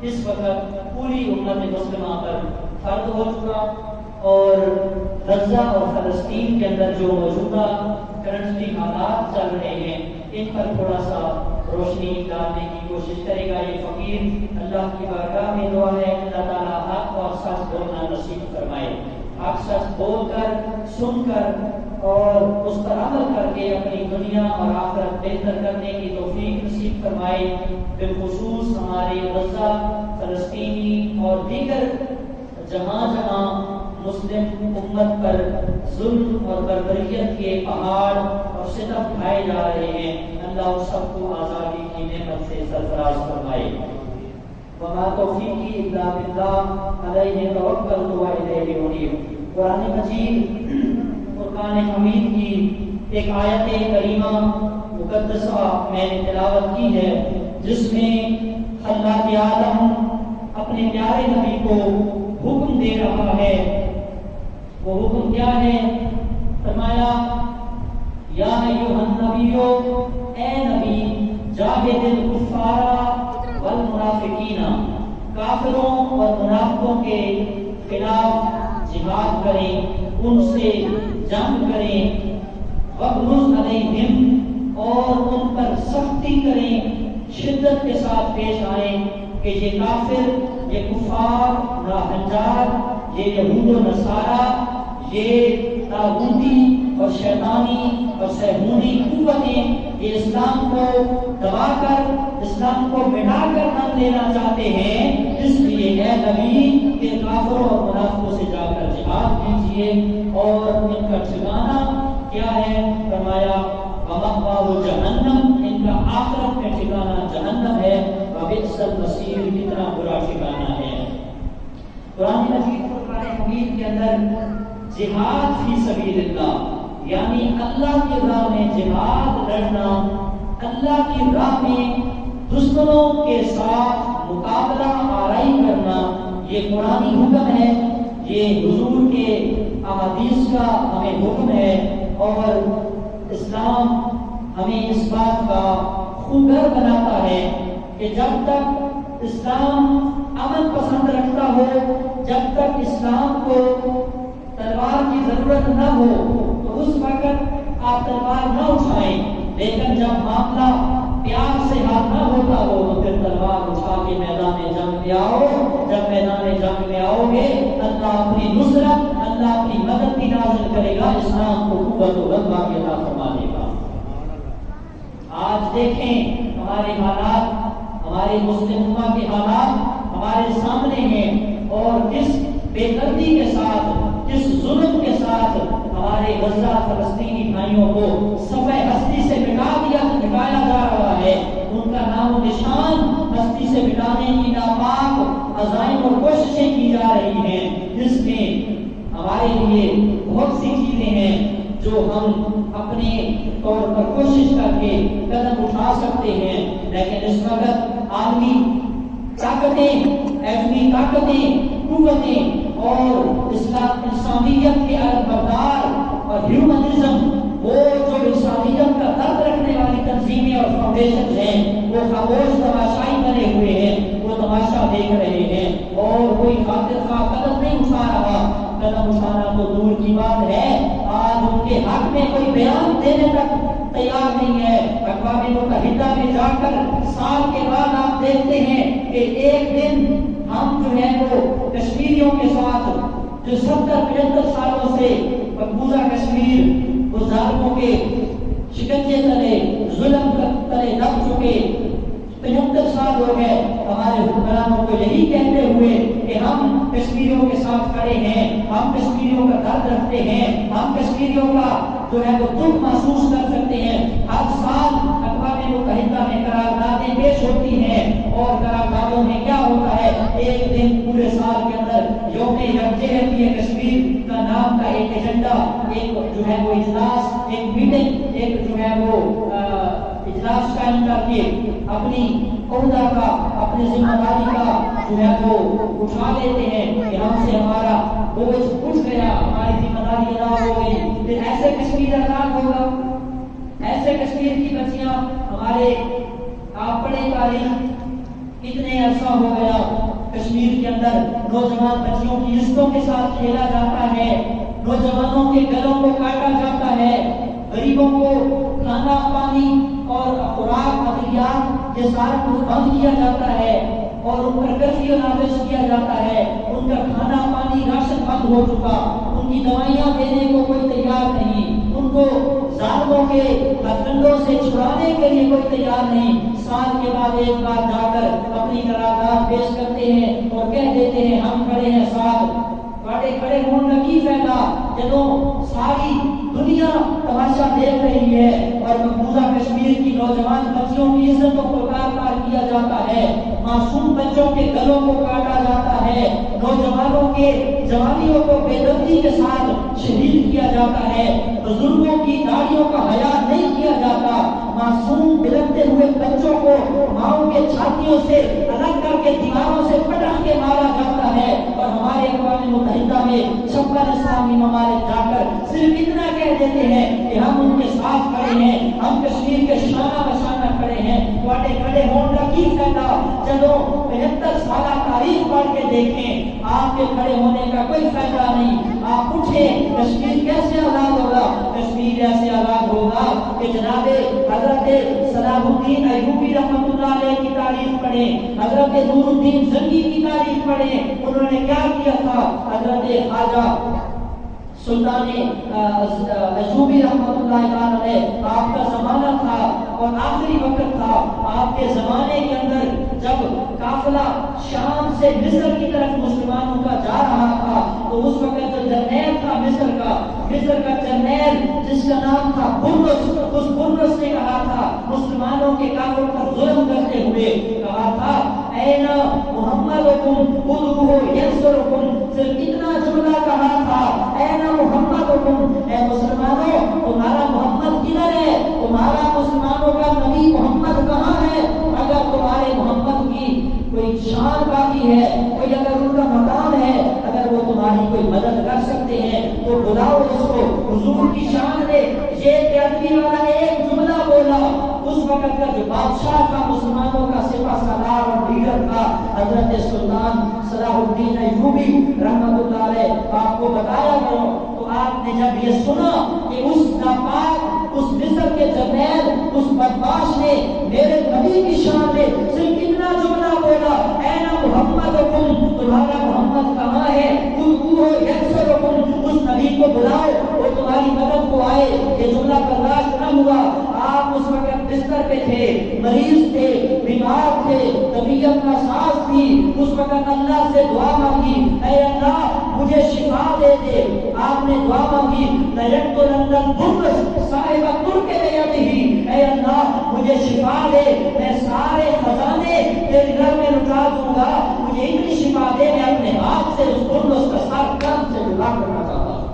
اس وقت پوری امت مسلمہ پر فرض ہو چکا، اور غزہ اور فلسطین کے اندر جو موجودہ کرنٹلی حالات چل رہے ہیں ان پر تھوڑا سا روشنی ڈالنے کی کوشش کرے گا یہ فقیر۔ اللہ کی بارگاہ میں دعا ہے اللہ تعالیٰ حق اور سچ بولنا نصیب فرمائے، حق سچ بول کر، سن کر اور اس پر عمل کر کے اپنی دنیا اور آخرت بہتر کرنے کی توفیق نصیب فرمائے۔ بالخصوص ہمارے غزہ، فلسطینی اور دیگر جہاں جہاں مسلم امت پر ظلم اور بربریت کے پہاڑ اور ستم ڈھائے جا رہے ہیں، اللہ ان سب کو آزادی کی نعمت سے سرفراز فرمائے۔ وما توفیقی الا باللہ علیہ توکلت و الیہ انیب۔ قرآن مجید فرقان حمید کی ایک آیت کریمہ مقدسہ میں نے تلاوت کی ہے، جس میں اللہ عالم اپنے پیارے نبی کو حکم دے رہا ہے۔ وہ حکم کیا ہے؟ فرمایا یا ایھا النبی، اے نبی، جاہد الکفار والمنافقین، کافروں اور منافقوں کے خلاف جہاد کریں، ان سے جنگ کریں، وغلظ علیہم، اور ان پر سختی کریں، شدت کے ساتھ پیش آئیں کہ یہ کافر، یہ کفار، راہنجار، یہ یہود و نصارہ، یہ طاغوتی اور شیطانی اور سہمونی قوتیں یہ اسلام کو دبا کر، اسلام کو مٹا کر نام لینا چاہتے ہیں، اس لیے اے نبی کہ کافروں اور منافقوں سے جا کر جہاد کیجیے، اور ان کا ٹھکانہ کیا ہے؟ فرمایا وَمَأْوَاهُ جَهَنَّمُ، ان کا آخرت میں ٹھکانہ جہنم ہے، وَبِئْسَ الْمَصِيرُ، کتنا برا ٹھکانہ ہے۔ قرآن مجید فرقان حمید کے اندر جہاد فی سبیل اللہ، یعنی اللہ کی راہ میں جہاد لڑنا، اللہ کی راہ میں دشمنوں کے ساتھ مقابلہ آرائی کرنا، یہ قرآنی حکم ہے، یہ حضور کے احادیث کا ہمیں حکم ہے، اور اسلام ہمیں اس بات کا خوگر بناتا ہے کہ جب تک اسلام امن پسند رکھتا ہو، جب تک اسلام کو تلوار کی ضرورت نہ ہو تو اس وقت آپ تلوار نہ اٹھائیں، لیکن جب معاملہ پیار سے حل نہ ہوتا ہو تو پھر تلوار اٹھا کے میدان جنگ میں آؤ۔ جب میدان جنگ میں آؤ گے اللہ اپنی نصرت، اللہ اپنی مدد بھی نازل کرے گا، اسلام کو قوت و غلبہ کی عطا فرما دے گا۔ آج دیکھیں ہمارے حالات، ہمارے مسلم امہ کے حالات ہمارے سامنے ہیں، اور کس بے دردی کے ساتھ، کس ظلم کے ساتھ ہمارے غزہ فلسطینی بھائیوں کو صفحہ ہستی سے مٹایا جا رہا ہے، ان کا نام و نشان ہستی سے مٹانے کی ناپاک عزائم اور کوششیں کی جا رہی ہیں، جس میں ہمارے لیے بہت سی چیزیں ہیں جو ہم اپنے طور پر کوشش کر کے قدم اٹھا سکتے ہیں، لیکن اس وقت عالمی طاقتیں، ایٹمی طاقتیں، قوتیں اور انسانیت کے علمبردار اور ہیومنزم، وہ جو انسانیت کا درد رکھنے والی تنظیمیں اور فاؤنڈیشن ہیں، وہ خاموش تماشائی بنے ہوئے ہیں، وہ تماشا دیکھ رہے ہیں، اور کوئی خاطر خواہ قدم نہیں اٹھا رہا۔ قدم اٹھانا تو دور کی بات ہے، آج ان کے حق میں کوئی بیان دینے تک تیار نہیں ہے۔ اقوام متحدہ میں جا کر سال کے بعد آپ دیکھتے ہیں کہ ایک دن ہم جو ہے وہ کشمیریوں کے ساتھ جو 70-75 سالوں سے مقبوضہ کشمیر وہ ظالموں کے شکنجے تلے، ظلم تلے دب چکے 75 سال ہو گئے، ہمارے حکمرانوں کو یہی کہتے ہوئے کہ ہم کشمیریوں کے ساتھ کھڑے ہیں، ہم کشمیریوں کا درد رکھتے ہیں، ہم کشمیریوں کا جو ہے وہ دکھ محسوس کر سکتے ہیں۔ ہر سال اقوام متحدہ میں قراردادیں پیش ہوتی ہیں، اور قراردادوں میں کیا ہوتا ہے؟ ایک دن پورے سال کے اندر یوم یکجہتی ہے کشمیر کا نام کا ایک ایجنڈا، ایک جو ہے وہ اجلاس، ایک میٹنگ، ایک جو ہے وہ اجلاس قائم کر کے اپنی عہدہ کا، اپنی ذمہ داری کا جو ہے وہ اٹھا لیتے ہیں کہ ہم سے ہمارا بوجھ اٹھ گیا، ہماری ذمہ داری ادا ہو گئی۔ پھر ایسے کشمیر آزاد ہوگا، ایسے کشمیر کی بچیاں، ہمارے آپ پڑھے تاریخ اتنے عرصہ ہو گیا کشمیر کے اندر نوجوان بچیوں کی عزتوں کے ساتھ کھیلا جاتا ہے، نوجوانوں کے گلوں کو کاٹا جاتا ہے، غریبوں کو کھانا پانی اور خوراک ادویات یہ سارا کچھ بند کیا جاتا ہے اور ان پر کرفیو نافذ کیا جاتا ہے، ان کا کھانا پانی راشن بند ہو چکا، ان کی دوائیاں دینے کو کوئی تیار نہیں، ان کو ظالموں کے ہتھکندوں سے چھڑانے کے لیے کوئی تیار نہیں۔ سال کے بعد ایک بار جا کر اپنی قرارداد پیش کرتے ہیں اور کہہ دیتے ہیں ہم کھڑے ہیں ساتھ۔ کھڑے ہونے کا کی فائدہ جدوں ساری دنیا تماشا دیکھ رہی ہے اور مقبوضہ کشمیر کی نوجوان بچیوں کی عزتوں کو کار کیا جاتا ہے، معصوم بچوں کے گلوں کو کاٹا جاتا ہے، نوجوانوں کے جوانیوں کو بے دردی کے ساتھ شہید کیا جاتا ہے، بزرگوں کی داڑھیوں کا حیا نہیں کیا جاتا، معصوم بلکتے ہوئے بچوں کو ماؤں کے چھاتیوں سے الگ کر کے دیواروں سے پٹک کے مارا جاتا ہے، اور ہمارے اقوام متحدہ میں 56 اسلامی ممالک جا کر صرف اتنا کہہ دیتے ہیں کہ ہم ان کے ساتھ کھڑے ہیں، ہم کشمیر کے شانہ بشانہ کھڑے ہیں۔ واٹے کھڑے ہونے کا کی فائدہ جدوں 75 سالہ تاریخ پڑھ کے دیکھیں، آپ کے کھڑے ہونے کا کوئی فائدہ نہیں۔ آپ اٹھیں، کشمیر کیسے آزاد ہوگا؟ کشمیر ایسے آزاد ہوگا کہ جناب حضرت صلاح الدین ایوبی رحمۃ اللہ علیہ کی تاریخ پڑھیں، حضرت نور الدین زنگی کی تاریخ پڑھیں، انہوں نے کیا کیا تھا۔ حضرت خواجہ سلطان ایوبی رحمۃ اللہ علیہ آپ کا زمانہ تھا اور آخری وقت تھا، آپ کے زمانے کے اندر جب قافلہ شام سے مصر کی طرف مسلمانوں کا جا رہا تھا تو اس وقت جو جرنیل تھا مصر کا جرنیل جس کا نام تھا برنس، اس برنس نے کہا تھا مسلمانوں کے کافروں پر ظلم کرتے ہوئے کہا تھا این محمدکم ادعوہ ینصرکم، صرف اتنا جملہ کہا تھا این محمدکم، اے مسلمانوں تمہارا محمد کدھر ہے، تمہارا مسلمانوں کا نبی محمد کہاں ہے؟ اگر تمہارے محمد کی کوئی شان باقی ہے، کوئی اگر ان کا مقام ہے، اگر وہ تمہاری کوئی مدد کر سکتے ہیں تو بلاؤ اس کو۔ حضور کی شان میں یہ بیعدبی والا ایک جملہ بولا، اس وقت کا جو بادشاہ کا مسلمانوں کا سپہ سالار اور لیڈر تھا حضرت سلطان صلاح الدین ایوبی رحمۃ اللہ علیہ، آپ کو بتایا کرو تو آپ نے جب یہ سنا کہ اس ناپاک اس مصر کے جرنیل اس بدماش نے میرے نبی کی شان میں صرف اتنا جملہ بولا این محمدکم، تمہارا محمد کہاں ہے، ادعوہ ینصرکم، اس نبی کو بلاؤ وہ تمہاری مدد کو آئے، یہ جملہ برداشت نہ ہوا۔ آپ اس وقت بستر پہ تھے، مریض تھے، بیمار تھے، طبیعت کا ساز تھی، اس وقت اللہ سے دعا مانگی اے اللہ مجھے شفا دے دے۔ آپ نے دعا مانگی لیقتلن برنس صاحب ترک بیدہ، اے اللہ مجھے شفا دے، میں سارے خزانے تیرے گھر میں لٹا دوں گا، مجھے اتنی شفا دے میں اپنے ہاتھ سے اس برنس کا سر کان سے جدا کرنا چاہتا ہوں۔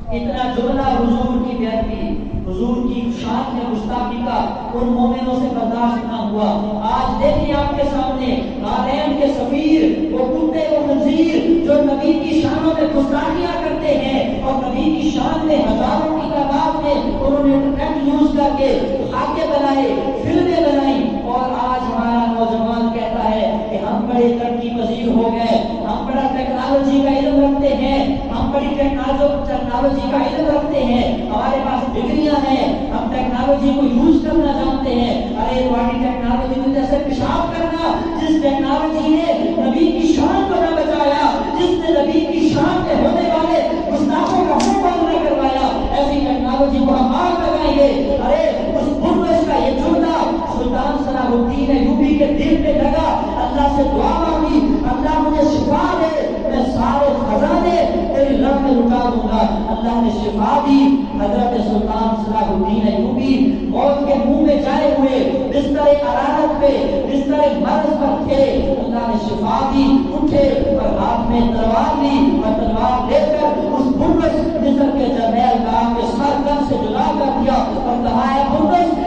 اتنا جملہ حضور کی بیعدبی، حضور کی شان میں گستاخی کا ان مومنوں سے برداشت نہ ہوا۔ آج دیکھیں آپ کے سامنے حرمین کے سفیر، وہ کتے و خنزیر جو نبی کی شانوں میں گستاخیاں کرتے ہیں اور نبی کی شان میں ہزاروں کی تعداد میں انہوں نے انٹرنیٹ یوز کر کے خاکے بنائے، فلمیں بنائی، اور آج ہمارا نوجوان کہتا ہے کہ ہم بڑے ترقی پذیر ہو گئے، ہم بڑا ٹیکنالوجی کا علم رکھتے ہیں، ہم بڑی ٹیکنالوجی کا علم رکھتے ہیں، ہمارے پاس ڈگریاں ہیں، ہم ٹیکنالوجی کو یوز کرنا جانتے ہیں۔ ارے واٹی ٹیکنالوجی میں جیسے پیشاب کرنا، جس ٹیکنالوجی نے نبی کی شان کو نہ بچایا، جس نے نبی کی شان میں ہونے والے گستاخوں کا منہ بند نہ کروایا، ایسی ٹیکنالوجی کو ہم آگ لگائیں گے۔ ارے اس برنس کا یہ جملہ سلطان صلاح الدین ایوبی کے دل پہ لگا، اللہ سے دعا مانگی اللہ مجھے شفا دے، میں سارے خزانے تیری رب میں لٹا دوں گا۔ اللہ نے شفا دی۔ حضرت سلطان صلاح الدین ایوبی موت کے منہ میں جائے ہوئے بستر حرارت پہ، بستر مرض پر تھے، اللہ نے شفا دی، اٹھے اور ہاتھ میں تلوار لی اور تلوار لے کر اس برنس مصر کے جرنیل کا کے سر کن سے جدا کر دیا اور کہا اے برنس،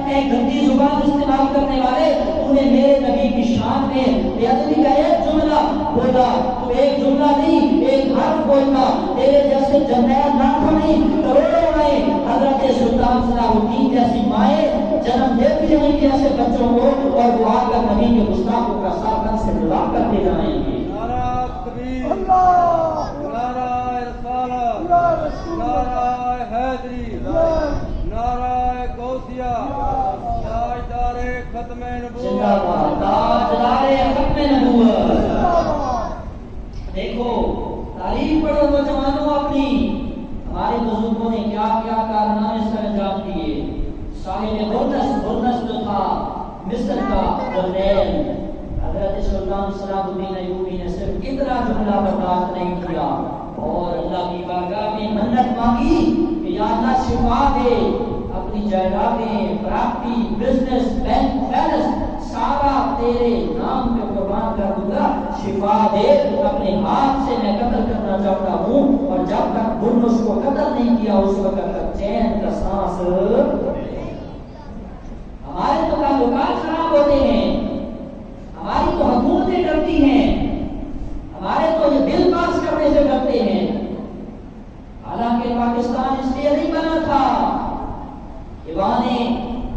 اے گندی زبان استعمال کرنے والے، تو نے میرے نبی کی شان میں بیعدبی کا ایک جملہ بولا، تو ایک جملہ نہیں ایک حرف بولنا، تیرے جیسے جرنیل لاکھوں نہیں کروڑوں آئے، حضرت سلطان صلاح الدین جیسی مائیں جنم دیتی رہیں گی ایسے بچوں کو، اور وہ آ کر نبی کے علاقوں کا ساکن سے جدا کرتے جائیں گے۔ نعرہ تکبیر، نعرہ رسالت، نعرہ حیدری، نعرہ غوثیہ، تاجدار ختم زندہ نبوت، باد تاجدار ختم نبوت۔ دیکھو تاریخ پڑھو نوجوانوں اپنی، ہمارے بزرگوں نے کیا کیا کارنامے سر انجام دیے۔ ساحل برنس جو تھا مصر کا جردین، حضرت سلطان صلاح الدین ایوبی نے صرف اتنا جملہ برداشت نہیں کیا اور اللہ کی بارگاہ میں منت مانگی کہ یا اللہ شفا دے، اپنی جائیدادیں، پراپرٹی، بزنس، بینک بیلنس سارا تیرے نام پہ قربان کر دوں گا، شفا دے، اپنے ہاتھ سے میں قتل کرنا چاہتا ہوں، اور جب تک برنس کو قتل نہیں کیا اس وقت تک چین کا سانس۔ ہمارے تو تعلقات خراب ہوتے ہیں، ہماری تو حکومتیں ڈرتی ہیں، ہمارے تو یہ بل پاس کرنے سے ڈرتے ہیں، حالانکہ پاکستان اس لیے نہیں بنا تھا۔ ایوان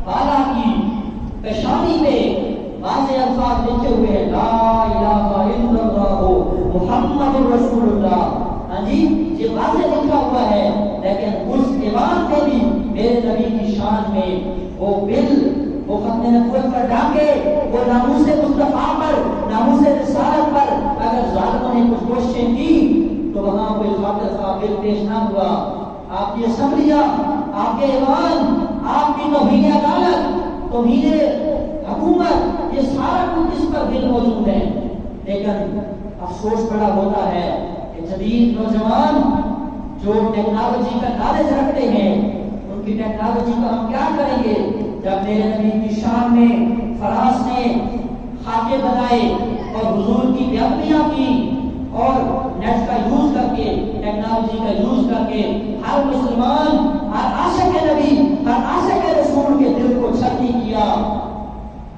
بالا کی پیشانی پہ واضح الفاظ لکھے ہوئے ہیں، لا الہ الا اللہ محمد رسول اللہ۔ ہاں جی یہ واضح لکھا ہوا ہے، لیکن اس ایوان میں بھی میرے نبی کی شان میں وہ بل، وہ ختم نبوت پر ڈاکے، وہ ناموس مصطفیٰ پر، ناموس رسالت پر اگر ظالموں نے کچھ کوششیں کی تو وہاں کوئی خاطر خواہ بل پیش نہ ہوا۔ آپ کی اسمبلیاں، آپ کے ایوان، آپ کی توہین عدالت، توہین حکومت، یہ سارا کچھ اس پر بل موجود ہے۔ لیکن افسوس بڑا ہوتا ہے کہ جدید نوجوان جو ٹیکنالوجی کا نالج رکھتے ہیں، ان کی ٹیکنالوجی کا ہم کیا کریں گے؟ جب میرے نبی کی شان میں فراز نے خاکے بنائے اور حضور کی بیعتیاں کی اور نیٹ کا یوز کر کے، ٹیکنالوجی کا یوز کر کے ہر مسلمان، ہر عاشق نبی، ہر عاشق رسول کے دل کو چھلنی کیا،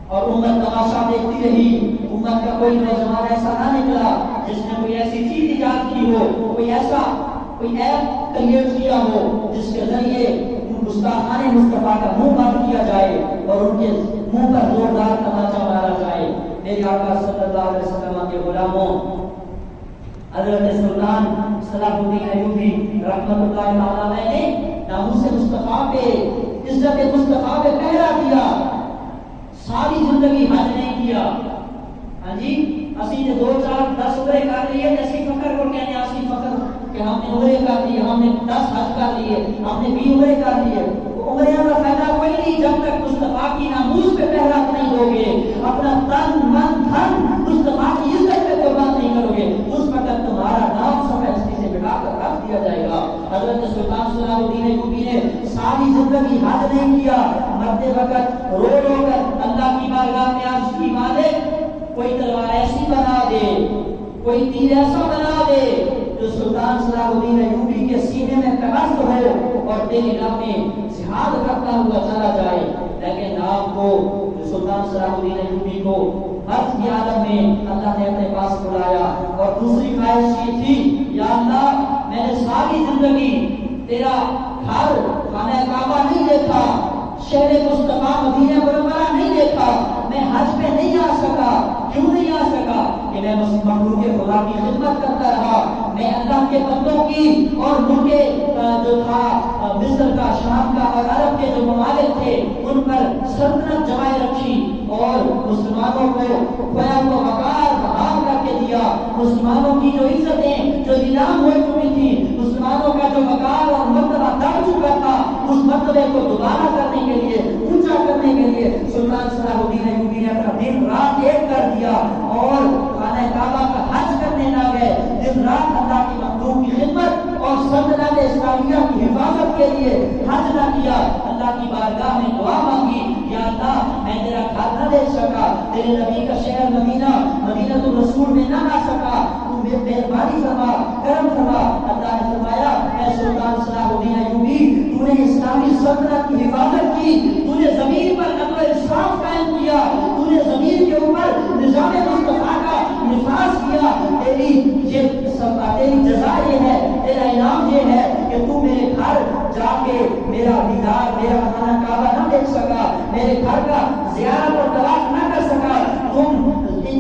اور امت تماشا دیکھتی رہی۔ امت کا کوئی نوجوان ایسا نہ نکلا جس نے کوئی ایسی چیز ایجاد کی ہو، کوئی ایپ کریٹ کیا ہو جس کے ذریعے گستاخانِ مصطفیٰ کا منہ بند کیا جائے اور ان کے منہ پر زوردار تماچا مارا جائے۔ میرے آقا صلی اللہ علیہ وسلم کے غلاموں، حضرت سلطان صلاح الدین ایوبی رحمۃ اللہ تعالی نے ناموس مصطفیٰ پہ، عزت مصطفیٰ پہ پہرا دیا، ساری زندگی حج نہیں کیا۔ ہاں جی اسی نے 2 4 10 عمرے کر لیے، جیسے فخر کو کہنے آسی فخر کہ ہم نے عمرے کر لیے، ہم نے 10 حج کر لیے، ہم نے 20 عمرے کر لیے۔ عمریاں کا فائدہ کوئی نہیں جب تک مصطفیٰ کی ناموس پہ پہرا نہیں دو گے، اپنا تن من دھن مصطفیٰ کی عزت پہ قربان نہیں کرو گے، اس وقت تمہارا نام سفید سے مٹا کر رکھ دیا جائے گا۔ حضرت سلطان صلاح الدین ایوبی نے ساری زندگی حج نہیں کیا، مرتے وقت رو رو کر اللہ کی بارگاہ میں عرض کی، مالک کوئی تلوار ایسی بنا دے، کوئی تیر ایسا بنا دے جو سلطان صلاح الدین ایوبی کے سینے میں قبض ہو اور تیری راہ میں جہاد کرتا ہوا چلا جائے۔ لیکن آپ کو سلطان صلاح الدین ایوبی کو مرد کی عالم میں اللہ نے اپنے پاس بلایا، اور دوسری خواہش یہ تھی، یا اللہ میں نے ساری زندگی تیرا گھر خانہ کعبہ نہیں دیکھا، شہر مصطفیٰ مدینہ منورہ نہیں دیکھا، میں حج پہ نہیں آ سکا، کیوں نہیں آ سکا؟ کہ میں مخلوق خدا کی خدمت کرتا رہا، میں اللہ کے بندوں کی اور ملک جو تھا مصر کا، شام کا اور عرب کے جو ممالک تھے ان پر سلطنت جمائے رکھی، اور مسلمانوں کو کھویا ہوا وقار بحال کر کے دیا، مسلمانوں کی جو عزتیں جو نیلام ہو چکی تھی، مسلمانوں کا جو وقار اور مرتبہ دب چکا تھا، اس مرتبے کو دوبارہ کرنے کے لیے، اونچا کرنے کے لیے سلطان صلاح الدین ایوبی نے اپنا دن رات ایک کر دیا اور خانہ کعبہ کا حج کرنے نہ گئے، دن رات اللہ کی مخلوق کی خدمت اور سلطنت اسلامیہ کی حفاظت کے لیے حج نہ کیا۔ اللہ کی بارگاہ میں دعا مانگی، یا اللہ میں تیرا گھر نہ دیکھ سکا، تیرے نبی کا شہر مدینہ، مدینہ الرسول میں نہ آ سکا، تو مہربانی فرما، کرم فرما۔ اللہ نے فرمایا، اے سلطان صلاح الدین ایوبی، تو نے اسلامی سلطنت کی حفاظت کی، تو نے زمین پر عدل و انصاف قائم کیا، تو نے زمین کے اوپر نظام مصطفیٰ کا نفاذ کیا، تیری جزا یہ ہے، تیرا انعام یہ ہے کہ تو میرے گھر جا کے میرا دیدار، میرا خانہ کعبہ نہ دیکھ سکا، میرے گھر کا زیارت اور طواف نہ کر سکا، تم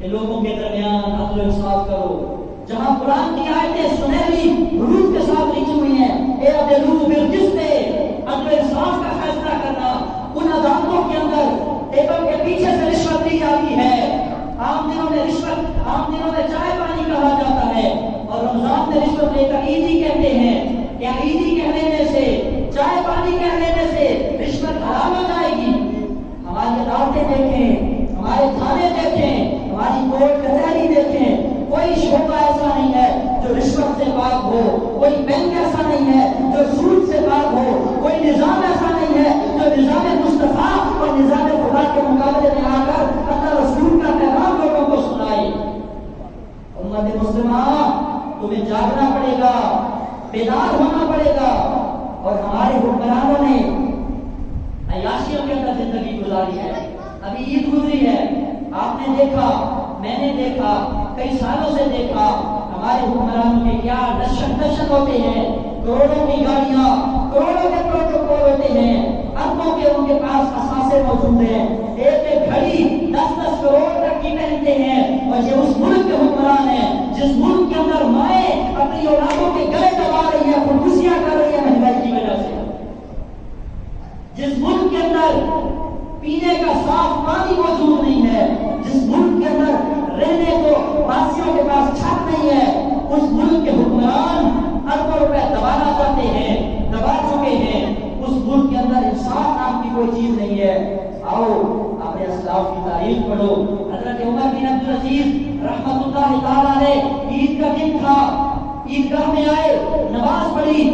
کہ لوگوں کے درمیان عدل و انصاف کرو. جہاں قرآن کی آیتیں سنہری حروف کے ساتھ لکھی ہوئی ہیں، اعدلوا بالقسط، عدل و انصاف کا فیصلہ کرنا. ان عدالتوں کے اندر ٹیبل کے پیچھے سے رشوت دی جاتی ہے. عام دنوں میں رشوت، عام دنوں میں چائے پانی کہا جاتا ہے، اور رمضان میں رشوت لے کر عیدی کہتے ہیں. کیا عیدی کہہ لینے سے، چائے پانی کہہ لینے سے رشوت حرام ہو جائے گی؟ ہماری عدالتیں دیکھیں، ہمارے تھانے دیکھیں، ہماری کورٹ کچہری دیکھیں، کوئی شعبہ ایسا نہیں ہے جو رشوت سے پاک ہو، کوئی بینک ایسا نہیں ہے جو سود سے پاک ہو، کوئی نظام ایسا نہیں ہے جو نظام مصطفیٰ اور نظام خدا کے مقابلے میں آ کر اللہ رسول کا پیغام لوگوں کو سنائے. امت مسلمہ، تمہیں جاگنا پڑے گا، بیدار ہونا پڑے گا. اور ہمارے حکمرانوں نے عیاشیوں کے اندر زندگی گزاری ہے. ابھی عید گزری ہے، آپ نے دیکھا، میں نے دیکھا، کئی سالوں سے دیکھا، ہمارے حکمرانوں کے کیا دشن ہوتے ہیں. کروڑوں کی گاڑیاں، کروڑوں کے پروٹوکول ہوتے ہیں، اربوں کے ان کے پاس اثاثے موجود ہیں، ایک ایک گھڑی 10-10 کروڑ تک کی پہنتے ہیں. اور یہ اس ملک کے حکمران ہیں جس ملک کے اندر مائیں اپنی اولادوں کے گلے دبا رہی ہیں، خودکشیاں کر رہی ہیں مہنگائی کی وجہ سے. جس ملک کے اندر پینے کا صاف پانی موجود نہیں ہے، جس ملک کے اندر رہنے کو واسیوں کے پاس چھت نہیں ہے، اس ملک کے حکمران اربوں روپے دبانا چاہتے ہیں، دبا چکے ہیں. اس ملک کے اندر انصاف نام کی کوئی چیز نہیں ہے. آؤ اپنے اسلاف کی تاریخ پڑھو. حضرت عمر بن عبدالعزیز رحمۃ اللہ تعالیٰ علیہ، عید کا دن تھا، عیدگاہ میں آئے، نماز پڑھی.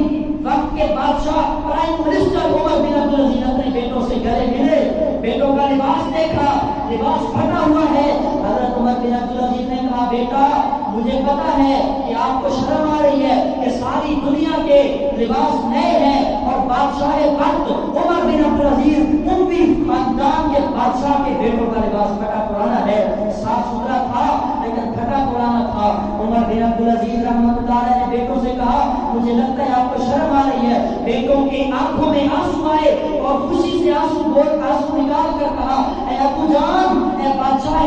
وقت کے بادشاہ پرائم منسٹر عمر بن عبدالعزیز اپنے بیٹوں سے گلے ملے، بیٹوں کا لباس دیکھا، لباس پھٹا ہوا ہے. حضرت عمر بن عبدالعزیز نے کہا، بیٹا مجھے پتا ہے کہ آپ کو شرم آ رہی ہے کہ ساری دنیا کے لباس نئے ہیں، اور بادشاہ وقت عمر بن عبدالعزیز اموی خاندان کے بادشاہ کے بیٹوں کا لباس پھٹا پرانا ہے. صاف ستھرا تھا لیکن پھٹا پرانا تھا. عمر بن عبدالعزیز رحمۃ اللہ علیہ نے بیٹوں سے کہا، مجھے لگتا ہے آپ کو شرم آ رہی ہے. بیٹوں کی آنکھوں میں آنسو آئے اور خوشی سے آنسو نکال کر کہا، اے ابو جان، اے بادشاہ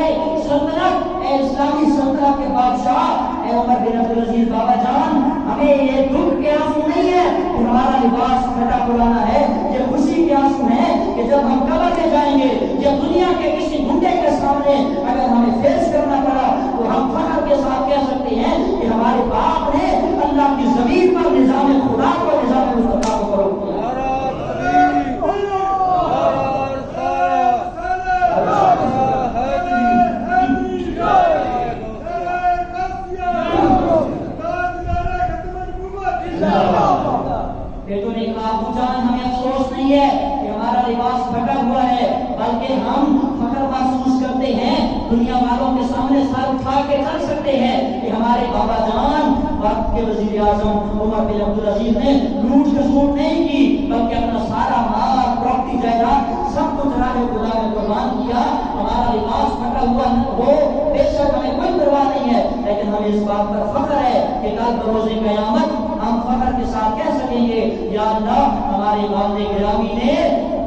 سلطنت، اے اسلامی سلطنت کے بادشاہ، اے عمر بن عبدالعزیز بابا جان، ہمیں یہ دکھ کے آنسو نہیں ہے کہ ہمارا لباس پھٹا پرانا ہے، یہ خوشی کے آنسو ہیں کہ جب ہم قبر میں جائیں گے یا دنیا کے کسی گنڈے کے سامنے اگر ہمیں فیس کرنا پڑا تو ہم فخر کے ساتھ کہہ سکتے ہیں کہ ہمارے باپ نے اللہ کی زمین پر نظام خدا کو، نظام مصطفیٰ کو فروغ کیا. بیٹوں نے کہا، ابو جان ہمیں افسوس نہیں ہے کہ ہمارا لباس پھٹا ہوا ہے، بلکہ ہم فخر محسوس کرتے ہیں، دنیا والوں کے سامنے سر اٹھا کے چل سکتے ہیں کہ ہمارے بابا جان وقت کے وزیر اعظم عمر بن عبدالعزیز نے لوٹ کھسوٹ نہیں کی، بلکہ اپنا سارا مال، پراپرٹی، جائیداد سب کچھ راہ خدا میں قربان کیا. ہمارا لباس پھٹا ہوا ہو، بے شک ہمیں کوئی پرواہ نہیں ہے، لیکن ہمیں اس بات پر فخر ہے کہ کل بروز قیامت ہم فخر کے ساتھ کہہ سکیں گے، یا اللہ ہمارے والد گرامی نے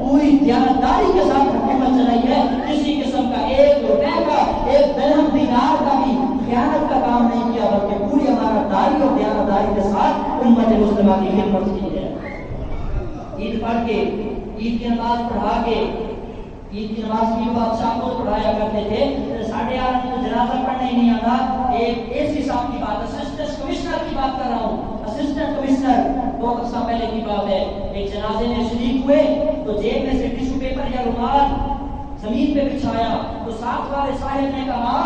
پوری دیانتداری کے ساتھ حکومت چلائی ہے، کسی قسم کا 1 روپے کا، 1 درہم دینار کا بھی خیانت کا کام نہیں کیا، بلکہ پوری امانتداری اور دیانتداری کے ساتھ امت مسلمہ کی خدمت کی ہے. عید پڑھ کے، عید کی نماز پڑھا کے، عید کی نماز کی بادشاہ کو پڑھایا کرتے تھے. 8:30 کو جنازہ پڑھنے نہیں آتا. ایک ایسی صاحب کی بات، اسسٹنٹ کمشنر کی بات کر رہا ہوں، اسسٹنٹ کمشنر 2 ہفتہ پہلے کی بات ہے. ایک جنازے میں شریک ہوئے تو جیب میں سے ٹیشو پیپر یا رومال زمین پہ بچھایا تو ساتھ والے صاحب نے کہا،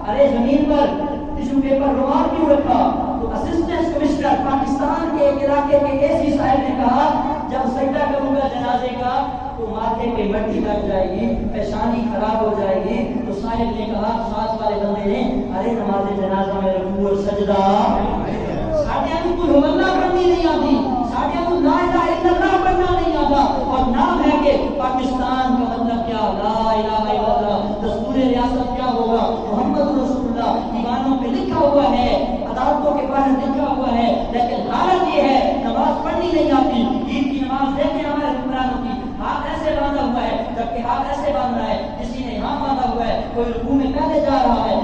ارے زمین پر ٹیشو پیپر رومال کیوں رکھا؟ تو اسسٹنٹ کمشنر پاکستان کے ایک علاقے کے ایسی صاحب نے کہا، جب سجدہ کروں گا جنازے کا تو ماتھے پہ مٹی لگ جائے گی، پیشانی خراب ہو جائے گی. تو صاحب نے کہا، ساتھ والے بندے نے، ارے نماز جنازہ میں رکوع اور سجدہ ساڑھے کوئی اللہ پڑھنی نہیں آتی، ساڑھے لا الہ الا اللہ پڑھنا نہیں آتا. اور نام ہے کہ پاکستان کا مطلب کیا، لا الہ الا اللہ. دستور ریاست کیا ہوگا، محمد رسول اللہ. دیوانوں پہ لکھا ہوا ہے، عدالتوں کے باہر لکھا ہوا ہے، لیکن حالت یہ ہے نماز پڑھنی نہیں آتی. عید کی نماز دیکھیں ہمارے حکمرانوں کی، ہاتھ ایسے باندھا ہوا ہے، جبکہ ہاتھ ایسے باندھ رہا ہے، کسی نے یہاں باندھا ہوا ہے، کوئی رکوع میں پہلے جا رہا ہے.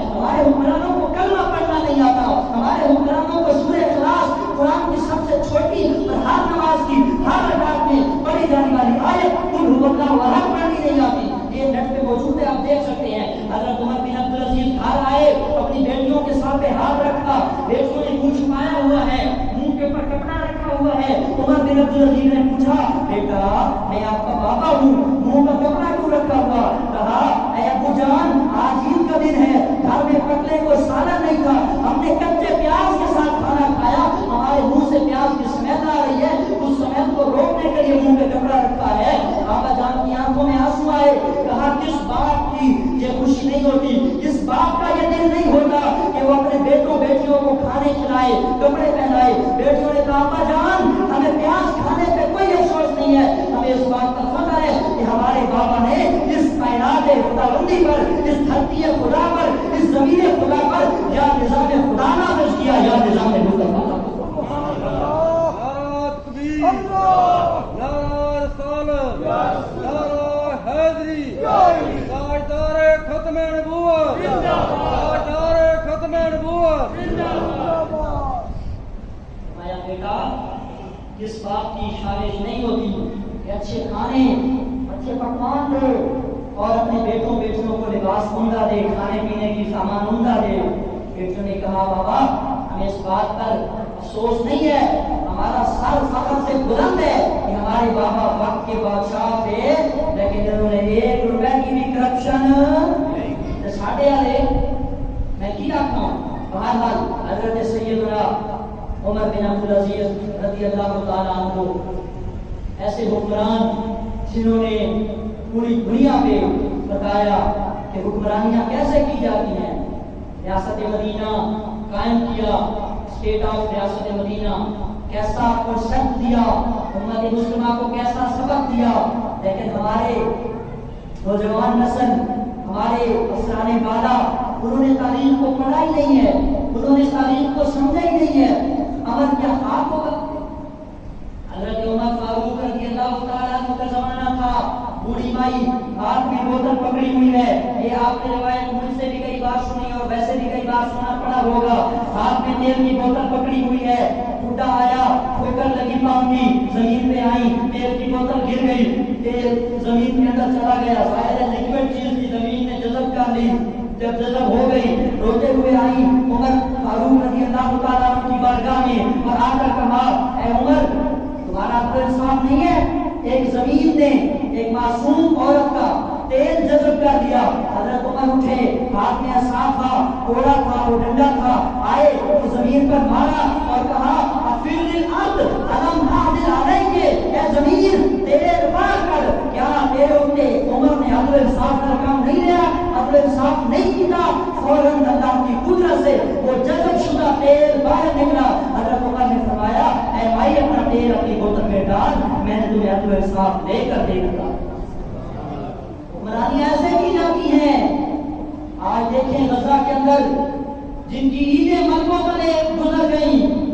بن عبدالعزیز نے پوچھا بیٹا میں آپ کا بابا ہوں منہ کا کپڑا کیوں رکھا ہوا؟ کہا اے ابو جان آج عید کا دن ہے گھر میں پتلے کو سالن نہیں تھا ہم نے کچے پیاز کے ساتھ کھانا کھایا ہمارے منہ سے پیاز کی سمیت آ رہی ہے اس سمیت کو روکنے کے لیے منہ پہ کپڑا رکھا ہے۔ بابا جان کی آنکھوں میں آنسو آئے۔ کہا کس باپ کی یہ خوشی نہیں ہوتی کس باپ کا یہ دل نہیں ہوتا کہ وہ اپنے بیٹوں بیٹیوں کو کھانے کھلائے کپڑے پہنائے۔ بیٹیوں نے کہا ابا جان ہمیں پیاز کھانے پہ کوئی افسوس نہیں ہے ہمیں اس بات کا فخر ہے کہ ہمارے بابا نے اس کائنات خداوندی پر اس دھرتی خدا پر اس زمین خدا پر یا نظام خدا نافذ کیا یا نظام مصطفیٰ بیٹا اس بات کی خواہش نہیں ہوتی کہ اچھے کھانے اچھے پکوان دے اور اپنے بیٹوں بیٹیوں کو لباس عمدہ دے کھانے پینے کی سامان عمدہ دے۔ بیٹوں نے کہا بابا ہمیں اس بات پر افسوس نہیں ہے ہمارا سر فخر سے بلند ہے کہ ہمارے بابا وقت کے بادشاہ تھے لیکن انہوں نے 1 روپے کی بھی کرپشن ساڑھے والے میں کی رکھتا ہوں۔ بہرحال حضرت سیدنا عمر بن عبدالعزیز رضی اللہ تعالیٰ عنہ ایسے حکمران جنہوں نے پوری دنیا پہ بتایا کہ حکمرانیاں کیسے کی جاتی ہیں۔ ریاست مدینہ قائم کیا اسٹیٹ آف ریاست مدینہ کیسا کنسپٹ دیا امت مسلمہ کو کیسا سبق دیا لیکن ہمارے نوجوان نسل ہمارے افسرانے والا انہوں نے تاریخ کو پڑھا ہی نہیں ہے انہوں نے تاریخ کو سمجھا ہی نہیں ہے۔ عمر کیا خواب ہوگا؟ حضرت عمر فاروق رضی اللہ تعالیٰ عنہ کا زمانہ تھا بوڑھی مائی ہاتھ میں بوتل پکڑی ہوئی ہے یہ آپ نے روایت مجھ سے بھی کئی بار سنی اور ویسے بھی کئی بار سنا پڑا ہوگا۔ ہاتھ میں تیل کی بوتل پکڑی ہوئی ہے بوڑھا آیا ٹھوکر لگی پاؤں کی زمین پہ آئی تیل کی بوتل گر گئی تیل زمین کے اندر چلا گیا ظاہر ہے لیکوڈ چیز کی زمین نے جذب کر لی جب جذب ہو گئی روتے ہوئے آئی عمر فاروق رضی اللہ تعالیٰ عنہ کی بارگاہ میں اور آ کر کہا اے عمر تمہارا تو انصاف نہیں ہے ایک زمین نے ایک معصوم عورت کا تیل جذب کر دیا۔ حضرت عمر اٹھے ہاتھ میں عصا تھا کوڑا تھا وہ ڈنڈا تھا آئے تو زمین پر مارا اور کہا افیل الارض الم اعدل علیک اے زمین تیل پار کر کیا تیرے اوپر عمر نے عدل انصاف کا کام نہیں لیا عدل انصاف نہیں کیا فوراً اللہ کی قدرت سے وہ جذب شدہ تیل باہر نکلا۔ حضرت عمر نے فرمایا اے بھائی اپنا تیل اپنی بوتل میں ڈال میں نے تمہیں عدل انصاف لے کر دے گا۔ حکمرانیاں ایسے کی جاتی ہیں۔ آج دیکھیں غزہ کے اندر جن کی عیدیں مرغوں تلے گزر گئیں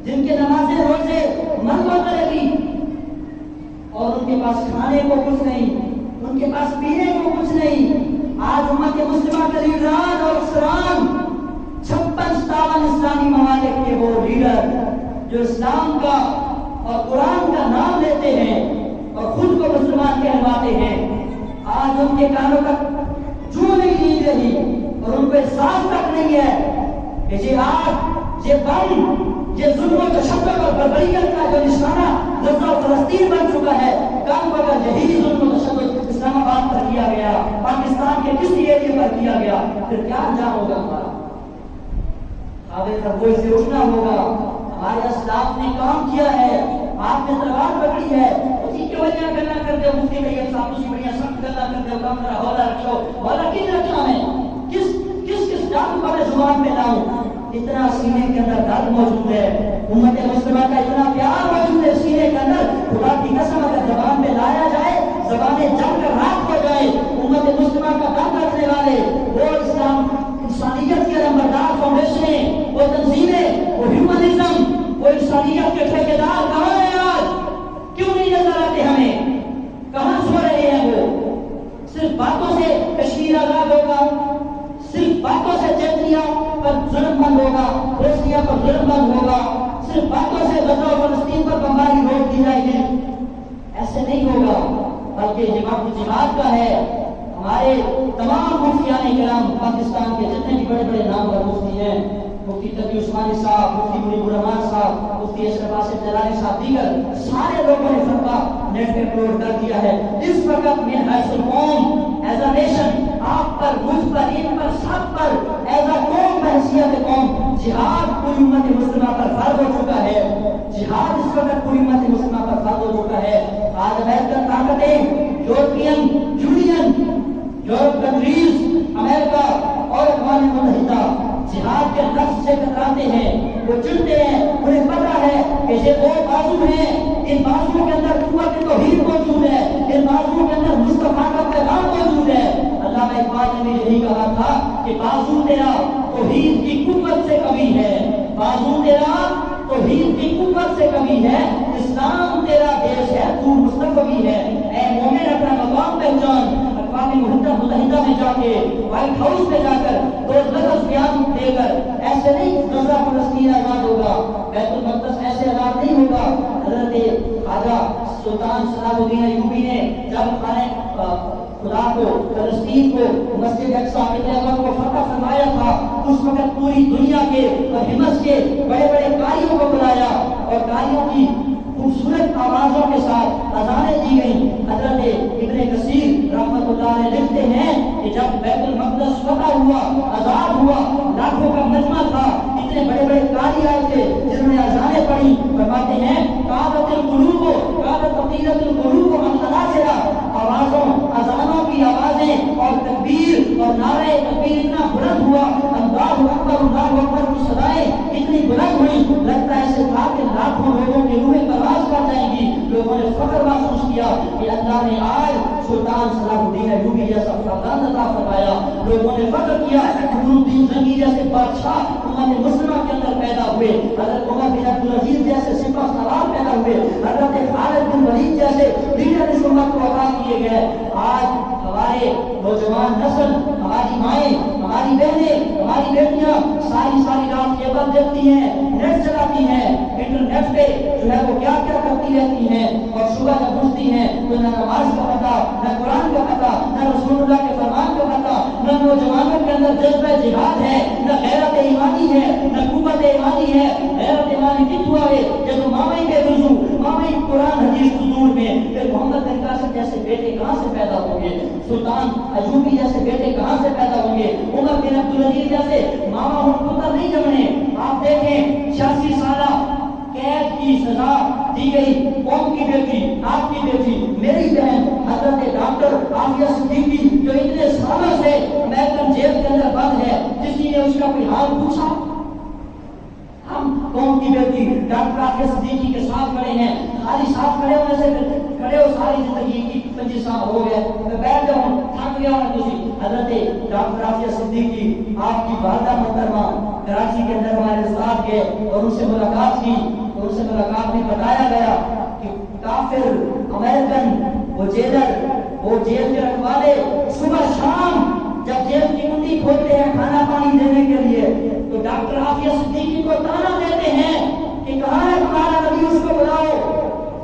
جن کے نمازیں روزے مرغوں تلے گئی اور ان کے پاس کھانے کو کچھ نہیں ان کے پاس پینے کو کچھ نہیں۔ آج امت مسلمہ کے لیڈران اور افسران 56-57 اسلامی ممالک کے وہ لیڈر جو اسلام کا اور قرآن کا نام لیتے ہیں اور خود کو مسلمان کہلواتے ہیں آج ان کے کانوں تک جو نہیں نیند رہی اور ان کو احساس تک نہیں ہے کہ یہ آگ یہ بم یہ ظلم و تشدد اور بربریت کا جو نشانہ غزہ و فلسطین بن چکا ہے کل اگر یہی ظلم و تشدد اسلام آباد پر کیا گیا پاکستان کے کسی ایریے پر کیا گیا پھر کیا انجام ہوگا ہمارا؟ آگے خرگوش سے اٹھنا ہوگا۔ ہمارے اسلاف نے کام کیا ہے آپ نے تلوار پکڑی ہے اسی کی وجہ گلا کرتے ہو مفتی بھائی صاحب اسی بڑی سخت گلا کرتے ہو کام کرا حوالہ رکھو حوالہ کس رکھا ہے کس ڈاک پر زبان پہ لاؤں اتنا سینے کے اندر درد موجود ہے امت مسلمہ کا اتنا پیار موجود ہے سینے کے اندر خدا کی قسم اگر زبان پہ لایا جائے زبانیں جم کر رات ہو جائے امت مسلمہ کا دم رکھنے والے وہ اسلام انسانیت کے نمبردار فاؤنڈیشنیں وہ تنظیمیں وہ ہیومنزم وہ انسانیت کے ٹھیکیدار کہاں ہیں آج کیوں نہیں نظر آتے ہمیں کہاں سو رہے ہیں وہ صرف باتوں سے کشمیر آزاد ہوگا صرف باتوں سے چیچنیا پر ظلم بند ہوگا بوسنیا پر ظلم بند ہوگا صرف باتوں سے غزہ و فلسطین پر بمباری روک دی جائے گی ایسے نہیں ہوگا بلکہ یہ وقت جہاد کا ہے۔ ہمارے تمام مفتیان کرام پاکستان کے جتنے بھی بڑے بڑے نام پر مفتی ہیں مفتی تقی عثمانی صاحب مفتی منیب الرحمان صاحب مفتی مفتی اشرف آصف جیلانی صاحب دیگر سارے لوگوں نے فتویٰ نیٹ پہ اپلوڈ کر دیا ہے. اس وقت میں حیث القوم ایز اے نیشن آپ پر مجھ پر ان پر سب پر ایز اے قوم بحیثیت قوم جہاد پوری امت مسلمہ پر فرض ہو چکا ہے. جہاد اس وقت پوری امت مسلمہ پر فرض ہو چکا ہے. آج امریکن طاقتیں یورپین یونین یورپ کنٹریز امریکہ اور اقوام متحدہ جہاد کے لفظ سے کتراتے ہیں, وہ چڑھتے ہیں. انہیں پتا ہے کہ یہ دو بازو ہیں, ان بازو کے اندر قوت توحید موجود ہے, ان بازو کے اندر مصطفیٰ کا پیغام موجود ہے. علامہ اقبال نے یہی کہا تھا کہ بازو تیرا توحید کی قوت سے کمی ہے, بازو تیرا توحید کی قوت سے کمی ہے, اسلام تیرا دیش ہے, تو مستقبی ہے. اے مومن اپنا مقام پہچان. اقوام متحدہ میں جا کے وائٹ ہاؤس میں جا کر دو لفظ بیان دے کر ایسے نہیں غزہ فلسطین آزاد ہوگا, بیت المقدس ایسے آزاد نہیں ہوگا. حضرت خواجہ سلطان صلاح الدین ایوبی نے جب خانہ خدا کو فلسطین کو مسجد اقصی بیت کو فتح فرمایا تھا, اس وقت پوری دنیا کے اور ہمت کے بڑے بڑے قاریوں کو بلایا اور قاریوں کی خوبصورت آوازوں کے ساتھ اذانیں دی گئیں. حضرت ابن کثیر رحمۃ اللہ علیہ لکھتے ہیں کہ جب بیت المقدس فتح ہوا, آزاد ہوا, لاکھوں کا مجمع تھا, اتنے بڑے بڑے قاری آئے تھے جنہوں نے اذانیں پڑھی. فرماتے ہیں قادت القلوب قادت عقیدت القلوب من تناظرا, آوازوں اذانوں کی آوازیں اور تکبیر اور نعرہ تکبیر اتنا بلند ہوا, اللہ اکبر کی صدائیں اتنی بلند ہوئی, لگتا ہے ایسے تھا کہ لاکھوں لوگوں کی روحیں پرواز کر جائیں گی. لوگوں نے فخر محسوس کیا کہ اللہ نے آج سلطان صلاح الدین ایوبی جیسا فرزند عطا فرمایا. لوگوں نے فخر کیا نور الدین زنگی جیسے بادشاہ امت مسلمہ کے اندر پیدا ہوئے, حضرت عمر بن عبدالعزیز جیسے سپہ سالار پیدا ہوئے, حضرت خالد بن ولید جیسے لیڈر اس امت کو عطا کیے گئے. آج ہمارے نوجوان نسل, ہماری مائیں, ہماری بہنیں, ہماری بیٹیاں ساری رات کیبل دیکھتی ہیں, نیٹ چلاتی ہیں, انٹرنیٹ پہ جو ہے وہ کیا کیا کرتی رہتی ہیں, اور صبح جب اٹھتی ہیں تو نہ نماز کا پتہ, نہ قرآن کا پتہ, نہ رسول اللہ کے فرمان کا پتہ, نہ نوجوانوں کے اندر جذبہ جہاد ہے, نہ غیرت ایمانی ہے, نہ قوت ایمانی ہے. غیرت ایمانی کت ہوا ہے جب مامائی کے وضو, مامائی قرآن حدیث حضور میں, پھر محمد بن قاسم جیسے بیٹے کہاں سے پیدا ہوں گے, سلطان ایوبی جیسے بیٹے کہاں سے پیدا ہوں گے, عمر بن عبدالعزیز جیسے ماما ہم پتہ نہیں جمنے. آپ دیکھیں 86 سالہ قید کی سزا دی گئی قوم کی بیٹی, آپ کی بیٹی, میری بہن حضرت ڈاکٹر عافیہ صدیقی جو اتنے سالوں سے امریکن جیل کے اندر بند ہے, کسی نے اس کا کوئی حال پوچھا؟ ہم قوم کی بیٹی ڈاکٹر عافیہ صدیقی کے ساتھ کھڑے ہیں, خالی ساتھ کھڑے ہونے سے کھڑے ہو ساری زندگی کی 25 سال ہو گئے, میں بیٹھ جاؤں تھک گیا ہوں. کسی حضرت ڈاکٹر عافیہ صدیقی آپ کی والدہ محترمہ کراچی کے اندر ہمارے ساتھ گئے اور ان سے ملاقات کی, اور ان سے ملاقات میں بتایا گیا کہ کافر امریکن وہ جیلر, وہ جیل کے رکھوالے صبح شام جب جیل کی کنڈی کھولتے ہیں کھانا پانی دینے کے لیے, تو ڈاکٹر عافیہ صدیقی کو تانا دیتے ہیں کہ کہاں ہے تمہارا نبی, اس کو بلاؤ,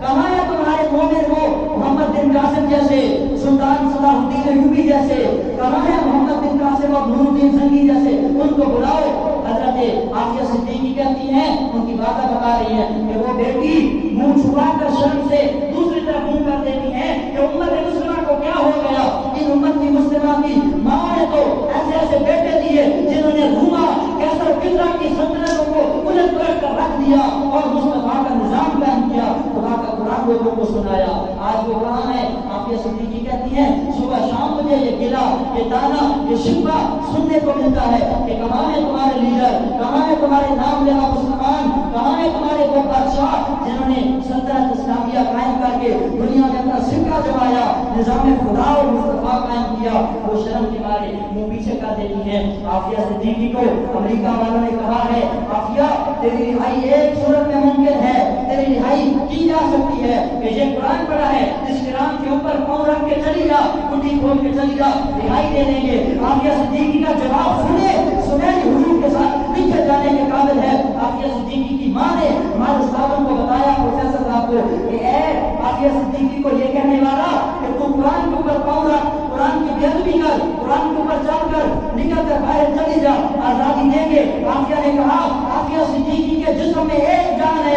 کہاں ہے تمہارے مومن وہ محمد بن قاسم جیسے, سلطان صلاح الدین ایوبی جیسے, کہاں ہے محمد بن قاسم اور نور الدین زنگی جیسے, ان کو بلاؤ. حضرت عافیہ صدیقی کہتی ہیں, ان کی باتیں بتا رہی ہیں کہ وہ بیٹی منہ چھپا کر شرم سے دوسری طرف منہ کر دیتی ہیں کہ امت مسلمہ کو کیا ہو گیا, ان امت کی مسلمہ کی ماں نے تو ایسے ایسے بیٹے دیے جنہوں نے روما کیسر و کسرا کی سلطنتوں کو الٹ پلٹ کر رکھ دیا اور مصطفیٰ کا نظام قائم کیا, خدا کا قرآن لوگوں کو سنایا. آج وہ کہاں ہے؟ عافیہ صدیقی کہتی ہیں صبح شام مجھے یہ گلا, یہ تانا, یہ شکوہ سننے کو ملتا ہے کہ کہاں ہے تمہارے لیڈر, کہاں ہے تمہارے نام لیوا مسلمان, کہاں ہے تمہارے وہ بادشاہ جنہوں نے سلطنت اسلامیہ قائم کر کے دنیا میں اپنا سکہ جمایا, نظام خدا اور مصطفیٰ قائم کیا. وہ شرم کے مارے منہ پیچھے کر دیتی ہیں. عافیہ صدیقی کو امریکہ والوں نے کہا ہے عافیہ تیری رہائی ایک صورت میں ممکن ہے, تیری رہائی کی جا سکتی ہے کہ یہ قرآن پڑھا ہے, اس قرآن کے اوپر پاؤں رکھ کے چلی جا, کنڈی کھول کے چلی جا, رہائی دے دیں گے. عافیہ صدیقی کا جواب سنہری حروف کے ساتھ لکھے جانے کے قابل ہے. عافیہ صدیقی کی ماں نے ہمارے استادوں کو بتایا, پروفیسر صاحب کو, کہ اے عافیہ صدیقی کو یہ کہنے والا کہ تو قرآن کے اوپر پاؤں رکھ, قرآن کی بےادبی کر, قرآن کے اوپر چل کر نکل کر باہر چلی جا, آزادی دیں گے. عافیہ نے کہا عافیہ صدیقی کے جسم میں ایک جان ہے,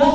10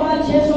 500-600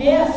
KFC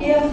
KFC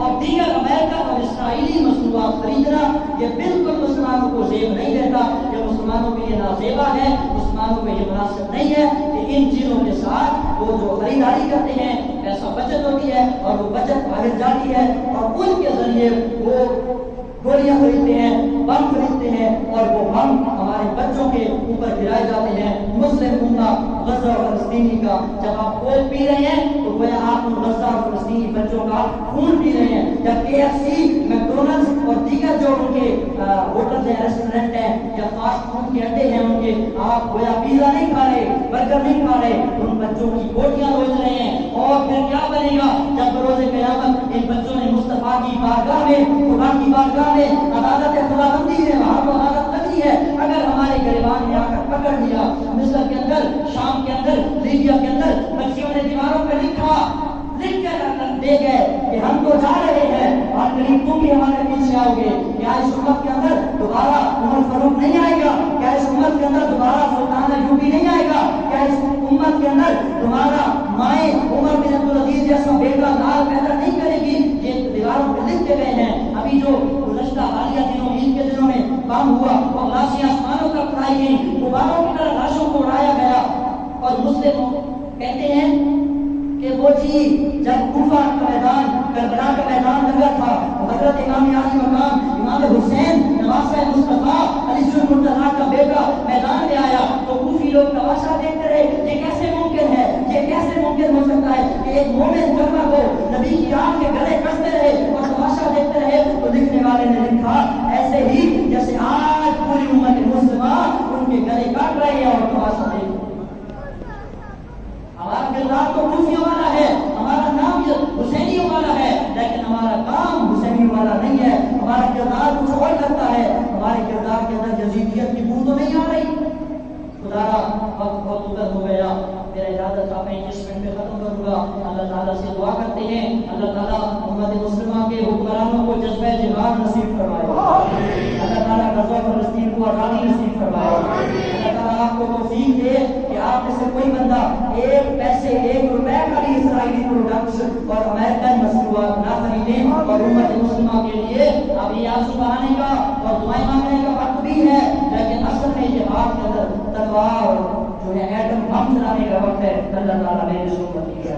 اور دیگر امریکن اور اسرائیلی مصنوعات خریدنا یہ بالکل مسلمانوں کو زیب نہیں دیتا، یہ مسلمانوں کے لیے نازیبا ہے، مسلمانوں کو یہ مناسب نہیں ہے کہ ان چیزوں کے ساتھ وہ جو خریداری کرتے ہیں پیسہ بچت ہوتی ہے اور وہ بچت باہر جاتی ہے اور ان کے ذریعے وہ گولیاں خریدتے ہیں، بم خریدتے ہیں اور وہ بم ہمارے بچوں کے اوپر گرائے جاتے ہیں۔ مسلم امت غزہ اور فلسطینی کا جب آپ کوک پی رہے ہیں تو گویا آپ غزہ اور فلسطینی بچوں کا خون پی رہے ہیں۔ جب KFC، میکڈونلڈس اور دیگر جو ان کے ہوٹل ہیں، ریسٹورینٹ ہیں یا فاسٹ فوڈ کے اڈے ہیں ان کے، آپ گویا پیزا نہیں کھا رہے، برگر نہیں کھا رہے، ان بچوں کی بوٹیاں روز رہے ہیں۔ اور پھر کیا بنے گا جب بروز قیامت ان بچوں نے مصطفیٰ کی بارگاہ میں، خدا کی بارگاہ میں، عدالت خداوندی ہے، وہاں تو عدالت لگنی ہے۔ اگر ہمارے گریبان نے آ کر پکڑ لیا، مصر کے اندر، شام کے اندر، لیبیا کے اندر بچیوں نے دیواروں پہ لکھ کر دے گئے کہ ہم تو جا رہے ہیں اور قریب تم بھی ہمارے پیچھے آؤ گے، کیا اس امت کے اندر دوبارہ عمر فاروق نہیں آئے گا؟ کیا اس امت کے اندر دوبارہ سلطان ایوبی نہیں آئے گا؟ کیا اس امت کے اندر تمہارا مائیں عمر بن عبدالعزیز جیسا بیٹا لال پیدا نہیں کرے گی؟ یہ دیواروں پہ لکھ کے گئے ہیں۔ ابھی جو گزشتہ حالیہ دنوں، عید کے دنوں میں کام ہوا اور لاشیں آسمانوں تک اڑائی گئی، غباروں کی طرح لاشوں کو اڑایا گیا، اور مسلم کہتے ہیں کہ وہ جی جب کوفہ کا میدان، کربلا کا میدان لگا تھا، حضرت امام علی مقام امام حسین نواسہ مصطفیٰ علی المرتضیٰ کا بیٹا میدان میں آیا تو کوفی لوگ تماشا دیکھتے رہے، یہ کیسے ممکن ہے، یہ کیسے ممکن ہو سکتا ہے کہ ایک مومن کرما کو نبی کی آنکھ کے گلے کستے رہے اور تماشا دیکھتے رہے؟ تو لکھنے والے نے لکھا ایسے ہی جیسے آج پوری امت مسلمہ ان کے گلے کاٹ رہے ہیں اور تماشا دیکھ۔ ہمارا کردار تو کوفیوں والا ہے، ہمارا نام حسینیوں والا ہے، لیکن ہمارا کام حسینیوں والا نہیں ہے۔ ہمارا کردار کچھ اور کرتا ہے، ہمارے کردار کے اندر یزیدیت کی بو تو نہیں آ رہی۔ خدا وقت بہت ادھر ہو گیا، میرا اجازت آپ 25 منٹ میں ختم کروں گا۔ اللہ تعالیٰ سے دعا کرتے ہیں اللہ تعالیٰ امت مسلمہ کے حکمرانوں کو جذبہ جہاد نصیب فرمائے، اللہ تعالیٰ غزہ فلسطین کو آزادی نصیب فرمائے، اللہ تعالیٰ آپ کو توفیق دے کہ آپ میں سے کوئی بندہ ایک پیسے، ایک روپے کا بھی اسرائیلی پروڈکٹس اور امریکن مصنوعات نہ خریدیں، اور امت مسلمہ کے لیے ابھی آنسو بہانے کا اور دعائیں مانگنے کا وقت بھی ہے، لیکن اصل میں جہاد کے اندر تلوار جو ہے ایٹم بم چلانے کا وقت ہے۔ اللہ تعالیٰ میرے سنت کی